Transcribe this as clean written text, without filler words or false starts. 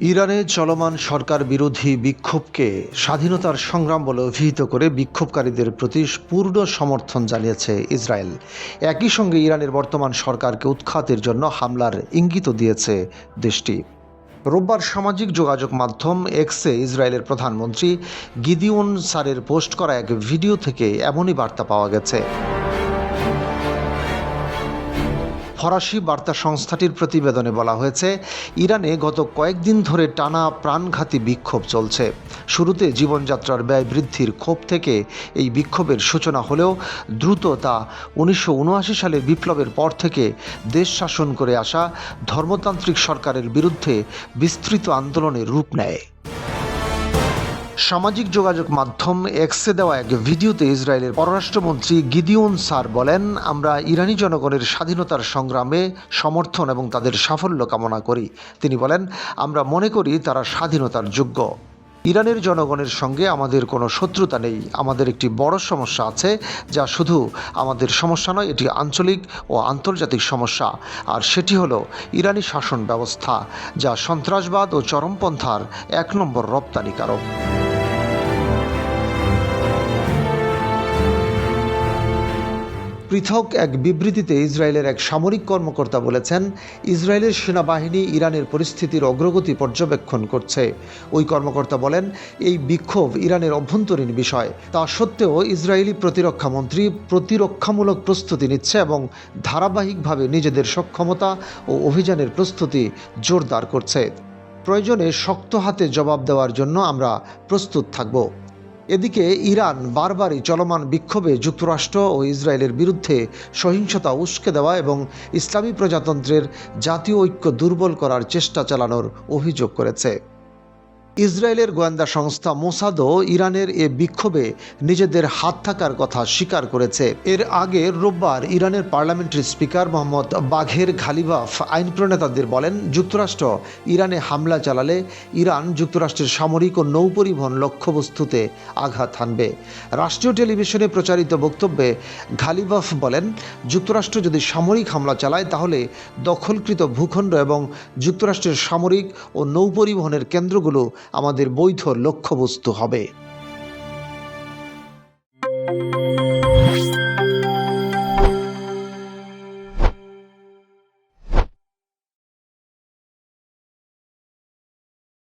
ইরানে চলমান সরকার বিরোধী বিক্ষোভকে স্বাধীনতার সংগ্রাম বলে অভিহিত করে বিক্ষোভকারীদের প্রতি পূর্ণ সমর্থন জানিয়েছে ইসরায়েল। একই সঙ্গে ইরানের বর্তমান সরকারকে উৎখাতের জন্য হামলার ইঙ্গিতও দিয়েছে দেশটি। রোববার সামাজিক যোগাযোগ মাধ্যম এক্সে ইসরায়েলের প্রধানমন্ত্রী গিদিওন সারের পোস্ট করা এক ভিডিও থেকে এমনই বার্তা পাওয়া গেছে। ফরাসি বার্তা সংস্থাটির প্রতিবেদনে বলা হয়েছে, ইরানে গত কয়েকদিন ধরে টানা প্রাণঘাতী বিক্ষোভ চলছে। শুরুতে জীবনযাত্রার ব্যয় বৃদ্ধির ক্ষোভ থেকে এই বিক্ষোভের সূচনা হলেও দ্রুত তা 1979 সালের বিপ্লবের পর থেকে দেশ শাসন করে আসা ধর্মতান্ত্রিক সরকারের বিরুদ্ধে বিস্তৃত আন্দোলনের রূপ নেয়। সামাজিক যোগাযোগ মাধ্যম এক্সে দেওয়া এক ভিডিওতে ইসরায়েলের পররাষ্ট্রমন্ত্রী গিদিওন সার বলেন, আমরা ইরানি জনগণের স্বাধীনতার সংগ্রামে সমর্থন এবং তাদের সাফল্য কামনা করি। তিনি বলেন, আমরা মনে করি তারা স্বাধীনতার যোগ্য। ইরানের জনগণের সঙ্গে আমাদের কোনো শত্রুতা নেই। আমাদের একটি বড় সমস্যা আছে, যা শুধু আমাদের সমস্যা নয়, এটি আঞ্চলিক ও আন্তর্জাতিক সমস্যা। আর সেটি হলো ইরানি শাসন ব্যবস্থা, যা সন্ত্রাসবাদ ও চরমপন্থার 1 নম্বর রপ্তানিকারক। পৃথক এক বিবৃতিতে ইসরায়েলের এক সামরিক কর্মকর্তা বলেছেন, ইসরায়েলের সেনাবাহিনী ইরানের পরিস্থিতির অগ্রগতি পর্যবেক্ষণ করছে। ওই কর্মকর্তা বলেন, এই বিক্ষোভ ইরানের অভ্যন্তরীণ বিষয়। তা সত্ত্বেও ইসরায়েলি প্রতিরক্ষা মন্ত্রী প্রতিরক্ষামূলক প্রস্তুতি নিচ্ছে এবং ধারাবাহিকভাবে নিজেদের সক্ষমতা ও অভিযানের প্রস্তুতি জোরদার করছে। প্রয়োজনে শক্ত হাতে জবাব দেওয়ার জন্য আমরা প্রস্তুত থাকব। এদিকে ইরান বারবারই চলমান বিক্ষোভে যুক্তরাষ্ট্র ও ইসরায়েলের বিরুদ্ধে সহিংসতা উস্কে দেওয়া এবং ইসলামী প্রজাতন্ত্রের জাতীয় ঐক্য দুর্বল করার চেষ্টা চালানোর অভিযোগ করেছে। ইসরায়েলের গোয়েন্দা সংস্থা মোসাদও ইরানের এ বিক্ষোভে নিজেদের হাত থাকার কথা স্বীকার করেছে। এর আগে রোববার ইরানের পার্লামেন্টারি স্পিকার মোহাম্মদ বাঘের ঘালিবাফ আইন প্রণেতাদের বলেন, যুক্তরাষ্ট্র ইরানে হামলা চালালে ইরান যুক্তরাষ্ট্রের সামরিক ও নৌপরিবহন লক্ষ্যবস্তুতে আঘাত হানবে। রাষ্ট্রীয় টেলিভিশনে প্রচারিত বক্তব্যে ঘালিবাফ বলেন, যুক্তরাষ্ট্র যদি সামরিক হামলা চালায় তাহলে দখলকৃত ভূখণ্ড এবং যুক্তরাষ্ট্রের সামরিক ও নৌপরিবহনের কেন্দ্রগুলো আমাদের বৈধ লক্ষ্যবস্তু হবে।